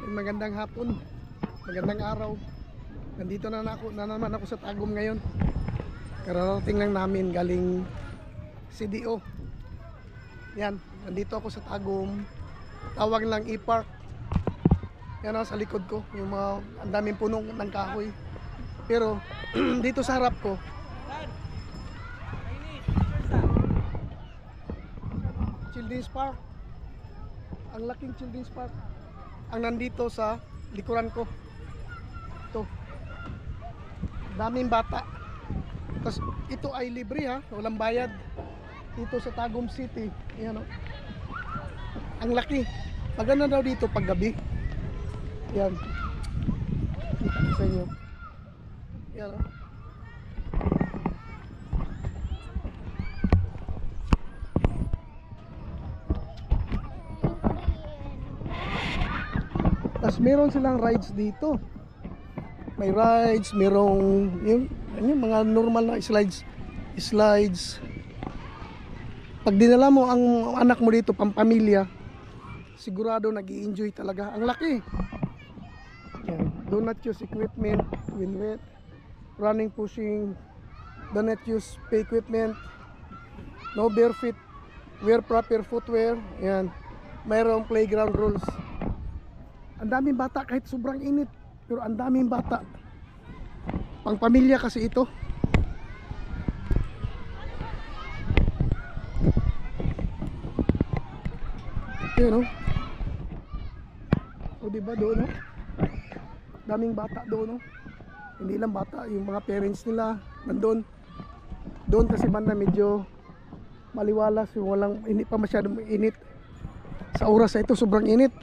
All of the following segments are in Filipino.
Magandang hapon, magandang araw. Nandito na naman ako sa Tagum ngayon. Kararating lang namin galing CDO. Yan, nandito ako sa Tagum. Tawag lang E-Park. Yan sa likod ko, yung mga ang daming punong ng kahoy. Pero dito sa harap ko, Children's Park. Ang laking Children's Park ang nandito sa likuran ko. Ito, daming bata. Tapos ito ay libre ha, walang bayad. Dito sa Tagum City. Ayan, ang laki. Maganda daw dito pag gabi. Yan, kita ko sa inyo. Yan o. Tapos meron silang rides dito. May rides, merong yung mga normal na slides. Pag dinala mo ang anak mo dito, pampamilya, sigurado nag-i-enjoy talaga. Ang laki. Yan. Do not use equipment when wet. Running, pushing. Do not use pay equipment. No bare feet. Wear proper footwear. Yan. Mayroong playground rules. Ang daming bata kahit sobrang init, pero ang daming bata. Pang pamilya kasi ito. Yun o diba doon daming bata doon hindi lang bata, yung mga parents nila nandun. Doon kasi banda medyo maliwalas, yung hindi pa masyadong init. Sa oras na ito sobrang init.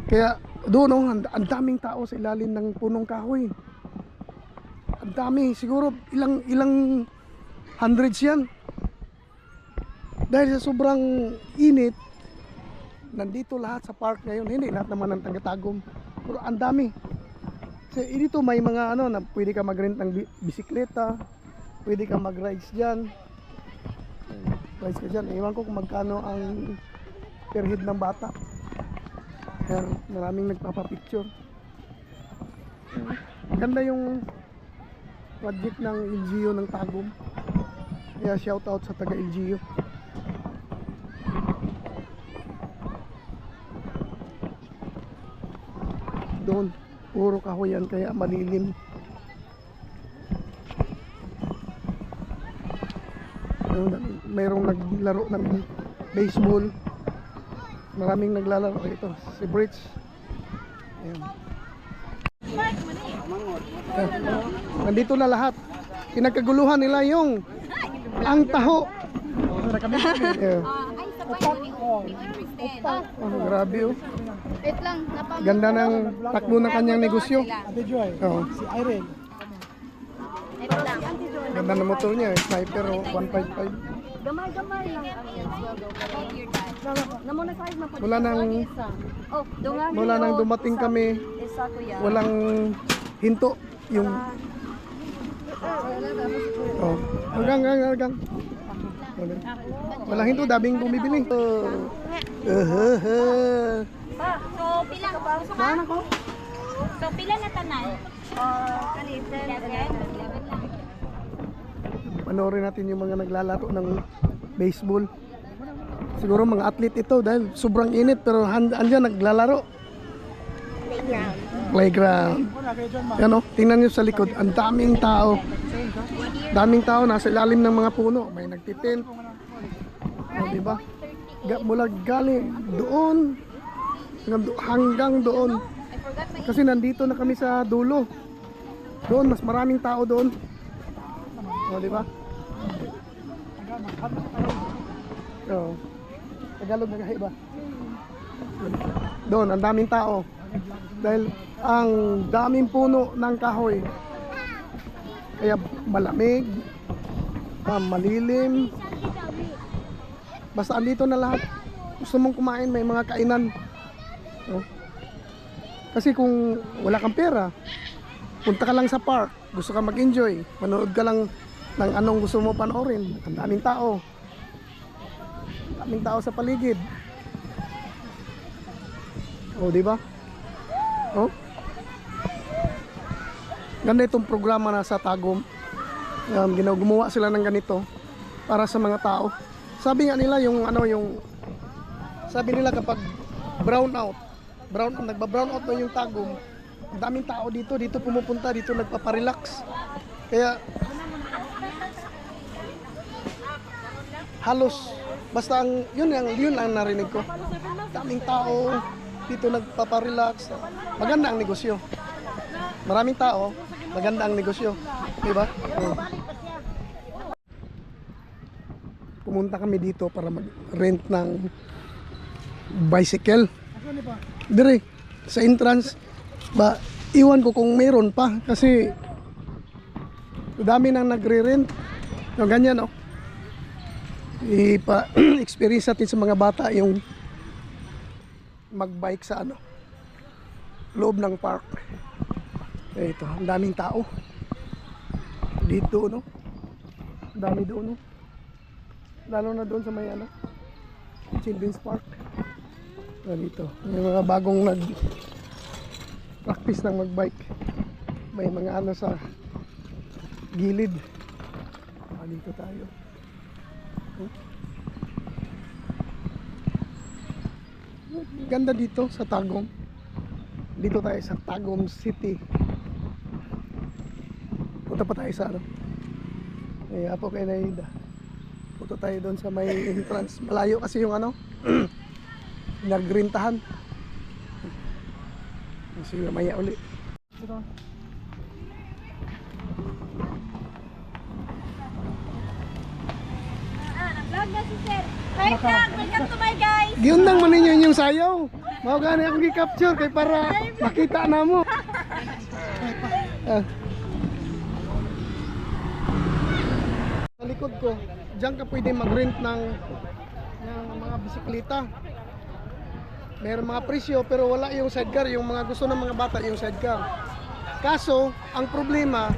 Kaya doon ang daming tao sa ilalim ng punong kahoy. Ang dami, siguro ilang hundreds yan. Dahil sa sobrang init, nandito lahat sa park ngayon. Hindi lahat naman ng taga-Tagum, pero ang dami. Kasi dito may mga na pwede ka mag-rent ng bisikleta, pwede ka mag-rides dyan. Rides ka dyan. Ewan ko kung magkano ang per head ng bata. Kaya maraming nagpapapicture. Ganda yung project ng LGU ng Tagum. Kaya shout out sa taga LGU. Doon puro kahoyan kaya malilim. Mayroong naglaro ng baseball. Maraming naglalaro ito, si Bridge. Ayan. Nandito na lahat. Pinagkaguluhan nila yung ang taho. Grabe oh. Ganda ng takbo ng kanyang negosyo. Si Irene. Ganda ng motor niya, Sniper 155. Gamay lang. Mula nang dumating kami, walang hinto yung hanggang walang hinto, daming bumibili. So pila na tanan? Panoorin natin yung mga naglalaro ng baseball. Siguro mga athlete ito dahil sobrang init, pero andyan naglalaro. Playground. Yan tingnan nyo sa likod, ang daming tao. Daming tao nasa ilalim ng mga puno. May nagtitent. Diba? Mula galing doon hanggang doon. Kasi nandito na kami sa dulo. Doon mas maraming tao doon. Diba? Tagalog na kahiba. Doon, ang daming tao. Dahil ang daming puno ng kahoy. Kaya malamig, malilim. Basta andito na lahat. Gusto mong kumain, may mga kainan. Kasi kung wala kang pera, punta ka lang sa park, gusto ka mag-enjoy, manood ka lang ng anong gusto mo panoorin. Ang daming tao. Daming tao sa paligid. O, di ba? Oh. Ganda itong programa na sa Tagum. Gumawa sila ng ganito para sa mga tao. Sabi nga nila yung sabi nila kapag brown out, nagba-brown out na yung Tagum, ang daming tao dito pumupunta, dito nagpaparelax. Kaya halos basta yun ang narinig ko. Daming tao dito nagpaparelax. Maganda ang negosyo. Maraming tao, maganda ang negosyo, di ba? Pumunta kami dito para mag-rent ng bicycle. Dire sa entrance ba, iwan ko kung meron pa kasi dami nang nagre-rent. No, ganyan, oh. Experience natin sa mga bata yung magbike sa loob ng park. Ito, ang daming tao dito, no? Dami doon, no? Lalo na doon sa may Children's Park. Dito, may mga bagong practice ng magbike. May mga sa gilid. Dito tayo. Ganda dito sa Tagum. Dito tayo sa Tagum City. Punta pa tayo sa Apo kay Naida. Punta tayo doon sa may entrance. Malayo kasi yung nagrintahan. Kasi maya uli. Vlog na si Sir. Hi vlog, welcome to my guys. Giyon nang man ninyo yung sayaw. Mao gani akong gi-capture kay para makita namo. Sa likod ko, diyan ka pwede mag-rent ng mga bisikleta. Meron mga presyo pero wala yung sidecar, yung mga gusto ng mga bata yung sidecar. Kaso, ang problema,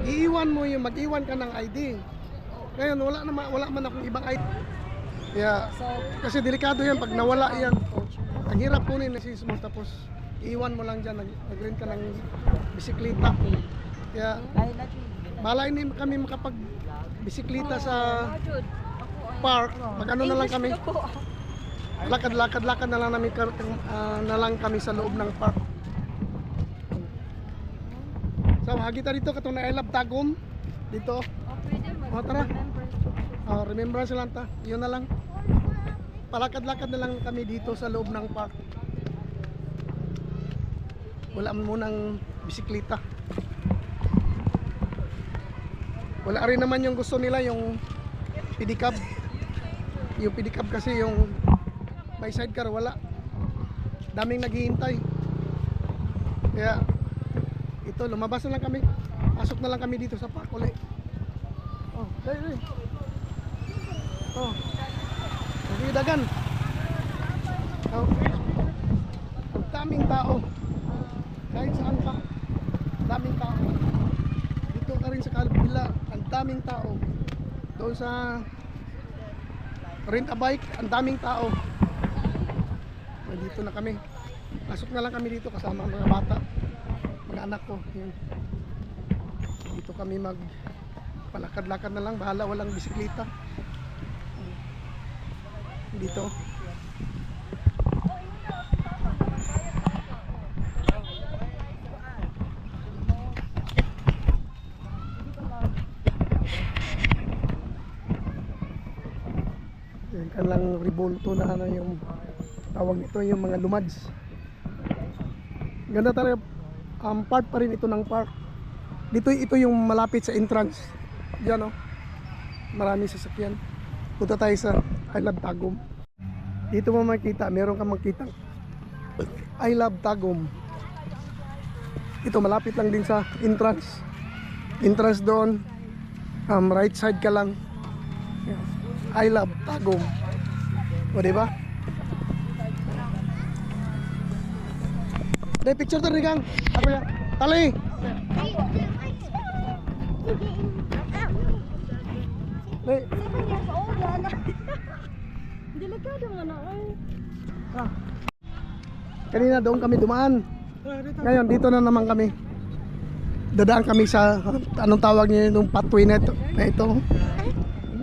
mag-iwan ka ng ID. Ngayon wala man akong ibang ID. Yeah, kasi delikado yan pag nawala yan. Ang hirap kunin na sismo tapos iiwan mo lang dyan, nag-rent ka ng bisikleta. Kaya malay ni kami makapag bisikleta sa park, mag-ano na lang kami. Lakad na lang kami sa loob ng park. So, hagita dito katong na I Love Tagum dito. Tara. Remembrance lang ta. Yun na lang. Palakad-lakad na lang kami dito sa loob ng park. Wala munang bisikleta. Wala rin naman yung gusto nila yung pedicab. Yung pedicab kasi yung may sidecar wala. Daming naghihintay. Kaya ito lumabas na lang kami. Pasok na lang kami dito sa park ulit. Oh, dali. Oh. Ang dagan. Oh. Ang daming tao. Kahit saan pa. Daming tao. Dito ka rin sa Calvilla, ang daming tao. Doon sa rent a bike, ang daming tao. Dito na kami. Pasok na lang kami dito kasama ang mga bata. Mga anak ko. Yan. Dito kami palakad-lakad na lang, bahala walang bisikleta. Dito. Yan kan lang revolto na yung tawag nito, yung mga lumads. Ganda talaga. Part pa rin ito ng park. Dito ito yung malapit sa entrance. Diyan, oh. Maraming sasakyan. Punta tayo sa I Love Tagum. Dito mo makita, meron kang makita I Love Tagum. Ito malapit lang din sa entrance. Entrance doon. Right side ka lang. I Love Tagum. O diba? Dahil picture to rin kang. Ako yan. Tali! Dahil. 7 years old yan. Delikado nga na. Kanina doon kami dumaan. Ngayon, dito na naman kami. Dadaan kami sa, anong tawag niya, yung pathway na ito.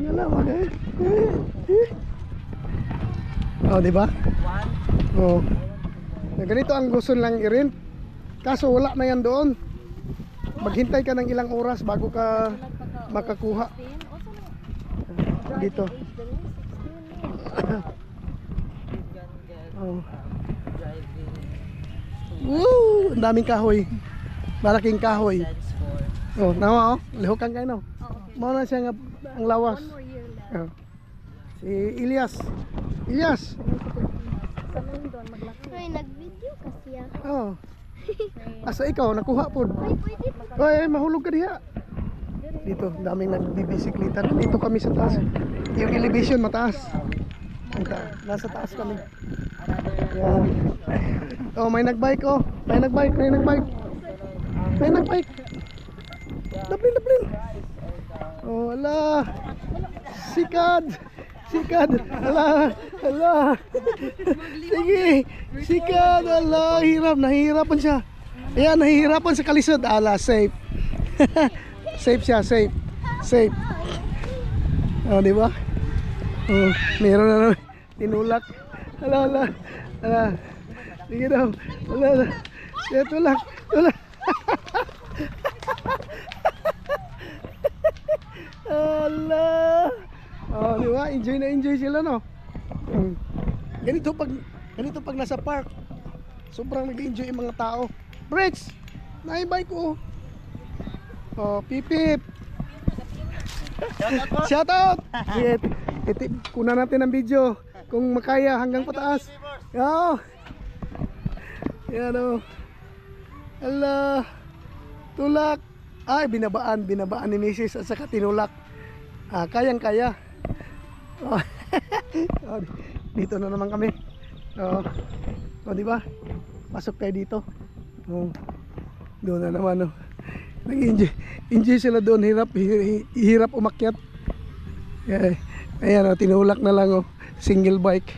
Yan lang, oh, di ba? Oh. Ganito ang gusto lang i-rent. Kaso wala na yan doon. Maghintay ka ng ilang oras bago ka makakuha. Dito. Oh. Woo! Ang daming kahoy. Malaking kahoy. Oh, nawa oh. Lihukan kayo no. Mao na siya nga ang lawas. Oh. Si Ilyas. Ilyas. Ay, nag-video kasi ako. Oh. Asa ikaw nakuha pod. Ay, pwede pa. Ay, mahulog ka diha. Dito, daming nagbibisikleta. Dito kami sa taas. Yung elevation mataas. Nasa taas kami. Yan. Oh, may nagbike oh. May nagbike. Daplin. Oh, ala. Sikad. Ala. Sige. Sikad. Ala, nahihirapan siya. Ayan, nahihirapan sa kalisod. Ala, safe. Safe siya, safe. Oh, di ba? Oh, meron na naman. Tinulak. Ala. Sige daw. Ala. Siya, tulak. Ala. Oh, di ba? Enjoy sila, no? Ganito pag nasa park. Sobrang nag-enjoy yung mga tao. Brits! Naibay ko. Oh, pipip. Shout out. Sige, kuna natin ang video kung makaya hanggang pataas. Yo. Yan oh. Ala. Tulak. Ay, binabaan ni Mrs. at saka tinulak. Kayang-kaya. Oh. Oh, dito na naman kami. Oh, di ba? Pasok kayo dito. Oh. Doon na naman oh. Nag-enjoy sila doon, hirap umakyat. Ayan oh, tinulak na lang oh, single bike.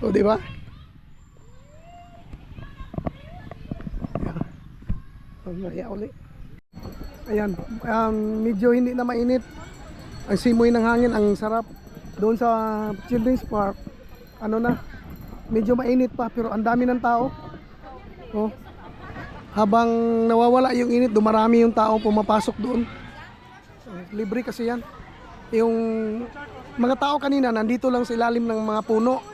Oh, di ba? Uli. Ayan, medyo hindi na mainit. Ang simoy ng hangin, ang sarap. Doon sa Children's Park, ano na, medyo mainit pa pero ang dami ng tao. Oh. Habang nawawala yung init, dumarami yung tao pumapasok doon. Libre kasi yan. Yung mga tao kanina nandito lang sa ilalim ng mga puno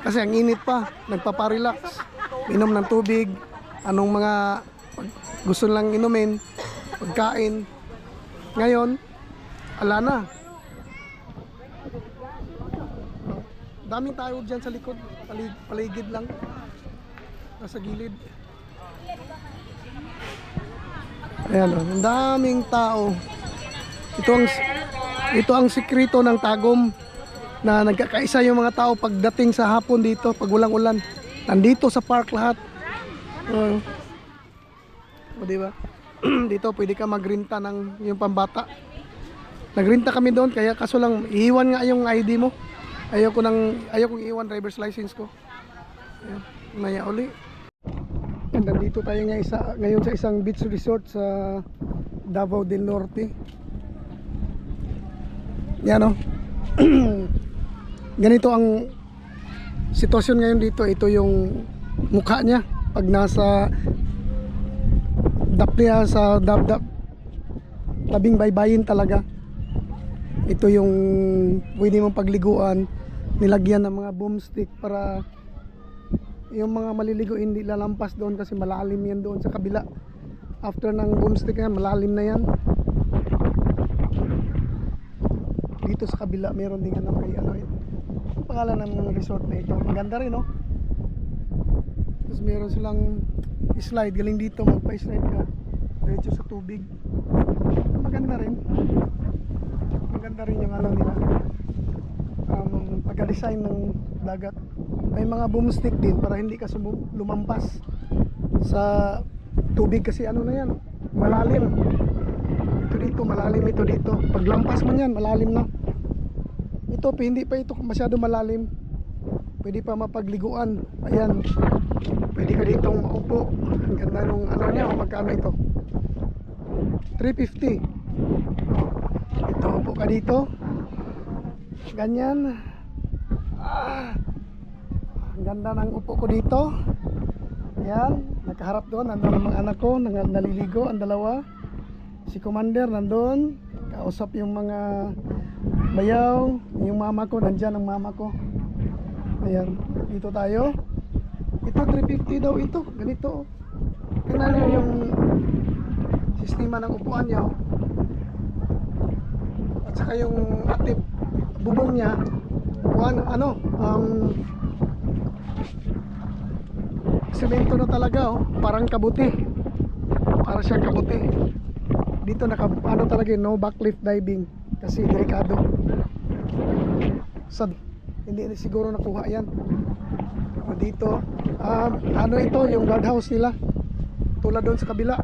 kasi ang init pa, nagpaparelax, inom ng tubig, anong mga gusto lang inumin, pagkain. Ngayon, ala na. Daming tao dyan sa likod, paligid lang, nasa gilid. Ayan, ang daming tao. Ito ang sikreto ng Tagum na nagkakaisa yung mga tao pagdating sa hapon dito, pag walang ulan. Nandito sa park lahat. O di ba? Dito pwede ka magrenta ng yung pambata. Nagrenta kami doon kaya kaso lang iiwan nga yung ID mo. Ayaw kong iwan driver's license ko. Ayan, maya uli. And nandito tayo ngayon sa isang beach resort sa Davao del Norte. Yan o. Ganito ang sitwasyon ngayon dito. Ito yung mukha niya pag nasa dapnya sa tabing baybayin talaga. Ito yung pwede mong pagliguan. Nilagyan ng mga boomstick para yung mga maliligo hindi lalampas doon kasi malalim yan doon sa kabila. After ng boomstick yan, malalim na yan. Dito sa kabila meron din ano kay ano ito. Ang pangalan ng resort na ito. Maganda rin no. Tapos meron silang slide, galing dito magpa-slide ka diretso sa tubig. Maganda rin yung ano nila, pagka-design ng dagat. May mga boomstick din para hindi ka lumampas sa tubig kasi ano na yan, malalim. Ito dito malalim, ito dito paglampas mo yan malalim na. Ito hindi pa ito masyado malalim. Pwede pa mapagliguan. Ayan. Pwede ka ditong maupo. Ang ganda nung ano niya. Magkano ito? 350. Ito, upo ka dito. Ganyan. Ang ganda ng upo ko dito. Ayan. Nakaharap doon. Nandun ang mga anak ko. Naliligo ang dalawa. Si Commander nandun. Kausap yung mga bayaw. Yung mama ko. Nandyan ang mama ko. Ayan, dito tayo. Ito 350 daw ito. Ganito. Tingnan nyo yung sistema ng upuan niya. At saka yung atip bubong niya. Semento na talaga oh. Parang kabuti. Para siyang kabuti. Dito talaga no backlift diving. Kasi delikado. Hindi siguro nakuha yan. Dito ano ito yung guardhouse nila, tulad doon sa kabila,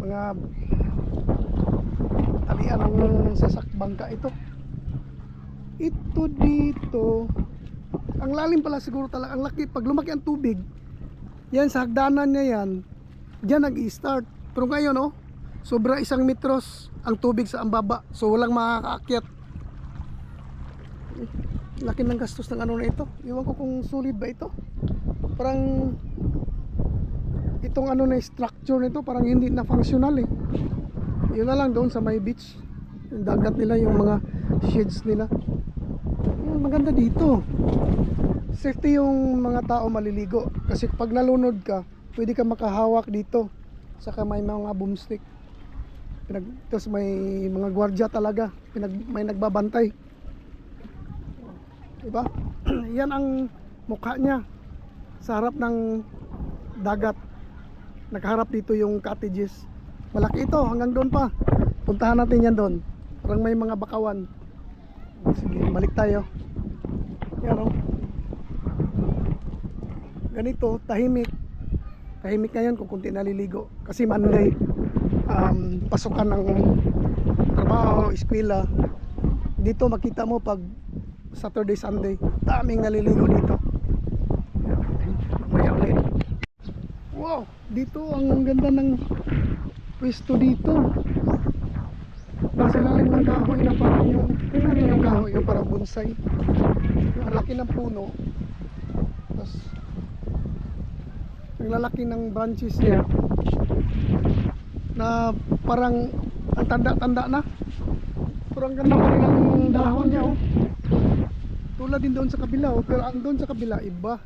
mga talian ng sasakbangka ito dito. Ang lalim pala siguro talaga, ang laki. Pag lumaki ang tubig yan sa hagdanan niya yan, dyan nag-i-start. Pero ngayon oh, sobra 1 metros ang tubig sa ambaba, so walang makakaakyat. Laki ng gastos ng ano na ito. Iwan ko kung solid ba ito. Parang itong ano na structure nito parang hindi na functional eh. Yun na lang doon sa may beach. Yung dagat nila, yung mga shades nila. Yun, maganda dito. Safety yung mga tao maliligo. Kasi pag nalunod ka, pwede ka makahawak dito. Saka may mga boomstick. Tapos may mga gwardiya talaga. May nagbabantay. Diba? Yan ang mukha niya sa harap ng dagat. Nakaharap dito yung cottages. Malaki ito, hanggang doon pa. Puntahan natin yan doon. Parang may mga bakawan. Sige, balik tayo. Yan o. Ganito, tahimik. Tahimik ngayon kung kunti naliligo. Kasi Monday, pasukan ng trabaho, eskwela. Dito makita mo pag Saturday, Sunday, daming naliligo dito. Maya ulit. Wow, dito ang ganda ng pwesto dito. Nasa lalim ng kahoy na parang yung kahoy yung parang bonsai. Ang laki ng puno. Tapos ang lalaki ng branches niya na parang ang tanda-tanda na. Pero ang ganda pa rin ang dahon niya oh. Tulad din doon sa kabila oh. Pero ang doon sa kabila iba.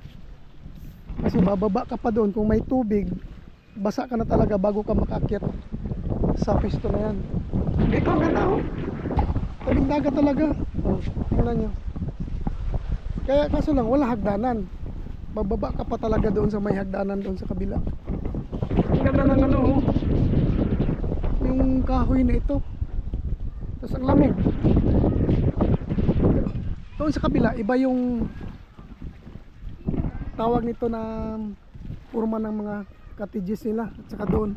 Kasi bababa ka pa doon. Kung may tubig, basa ka na talaga bago ka makakyat sa pisto na yan. Dito ang ganda oh. Tabing dagat talaga oh, tingnan nyo. Kaya kaso lang wala hagdanan. Bababa ka pa talaga doon sa may hagdanan doon sa kabila. Ang ganda ng ano oh. Yung kahoy na ito. Tapos ang lamig. Doon sa kabila, iba yung tawag nito na forma ng mga cottages nila. At saka doon,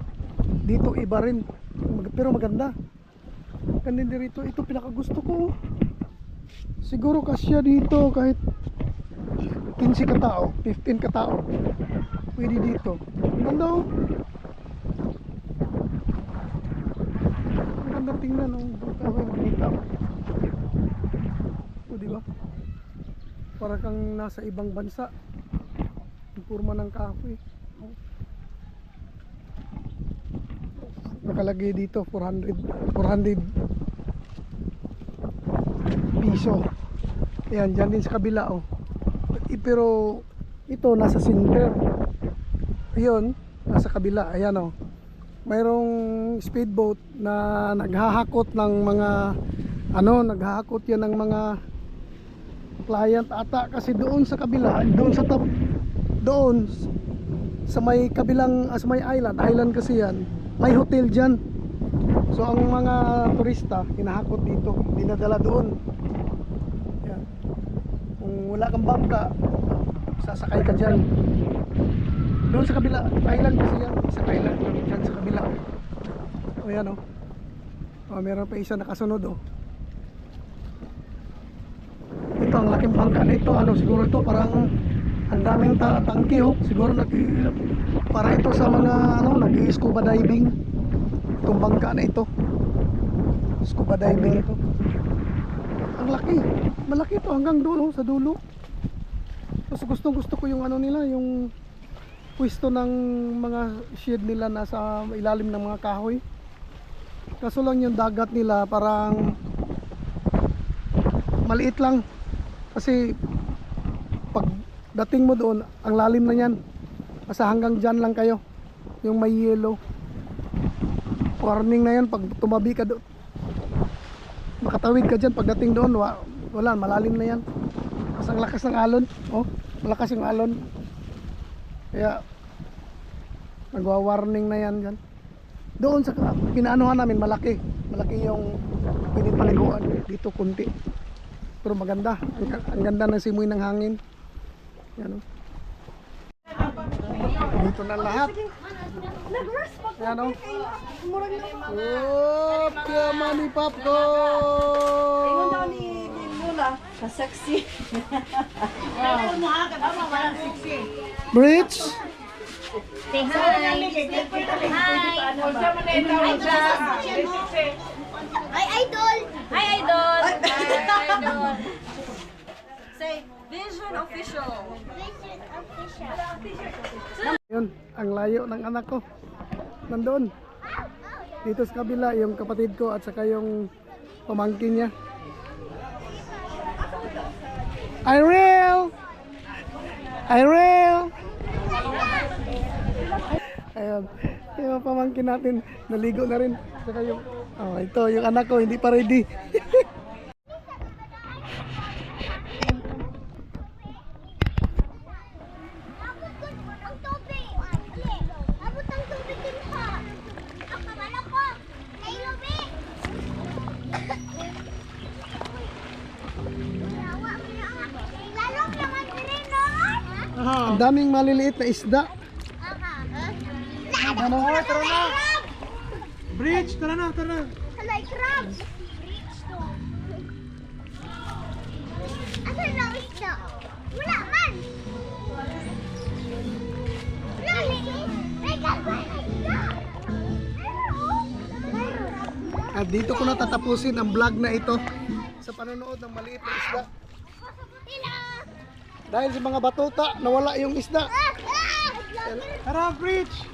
dito iba rin. Pero maganda. Ganda dito, ito pinakagusto ko. Siguro kasya dito kahit 15 katao, 15 katao. Pwede dito. Maganda oh. Maganda tingnan oh. Kahoy maganda. Diba? Para kang nasa ibang bansa. Yung forma ng kahoy. Nakalagay dito 400 piso. Ayan, dyan din sa kabila oh. Pero ito nasa center. Ayun, nasa kabila. Ayan oh. Mayroong speedboat na naghahakot ng mga naghahakot yan ng mga client ata, kasi doon sa kabila, doon sa top, doon sa may kabilang, sa may island kasi yan, may hotel dyan. So ang mga turista hinahakot dito, dinadala doon. Yan. Kung wala kang bangka, sasakay ka dyan. Doon sa kabila, island kasi yan, sa island dyan sa kabila. O yan o. Meron pa isa nakasunod o. Ito ang laking bangka na ito. Ano siguro ito parang ang daming tangke oh. Siguro para ito sa mga ano nag-scuba diving. Itong bangka na ito. Scuba diving ito. Ang laki. Malaki ito hanggang dulo sa dulo. Mas gusto ko yung ano nila, yung pwesto ng mga shed nila nasa ilalim ng mga kahoy. Kaso lang yung dagat nila parang maliit lang. Kasi pag dating mo doon, ang lalim na yan. Kasi hanggang dyan lang kayo. Yung may yellow. Warning na yan pag tumabi ka doon. Makatawid ka dyan pagdating doon, wala, malalim na yan. Kasi ang lakas ng alon. Oh, malakas yung alon. Kaya nagwa-warning na yan dyan. Doon sa pinaanuhan namin malaki yung pinipaliguan. Dito kunti. Pero maganda. Ang ganda ng simoy ng hangin. Yan, oh. Dito na lahat. Yan, oh. Oh, Piamani Popcorn. Ka-sexy. Bridge. Say hi. Hi, idol. Hi, idol. Hi, idol. Say, Vision Official. Yun, ang layo ng anak ko. Nandoon. Dito sa kabila, yung kapatid ko at saka yung pamangkin niya. Irel! Irel! Ayun. Yung pamangkin natin, naligo na rin. Saka yung, ito, yung anak ko, hindi pa ready. Ang daming maliliit na isda. Ano? Tara na! Bridge, tara na, tara na! Like crabs. Asan na isda? Wala man. At dito ko na tatapusin ang vlog na ito sa panonood ng maliit na isda. Dahil sa mga batuta, nawala yung isda. Tara, Bridge!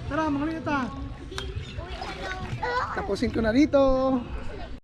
Tara, mga liit ah! Tapusin ko na dito.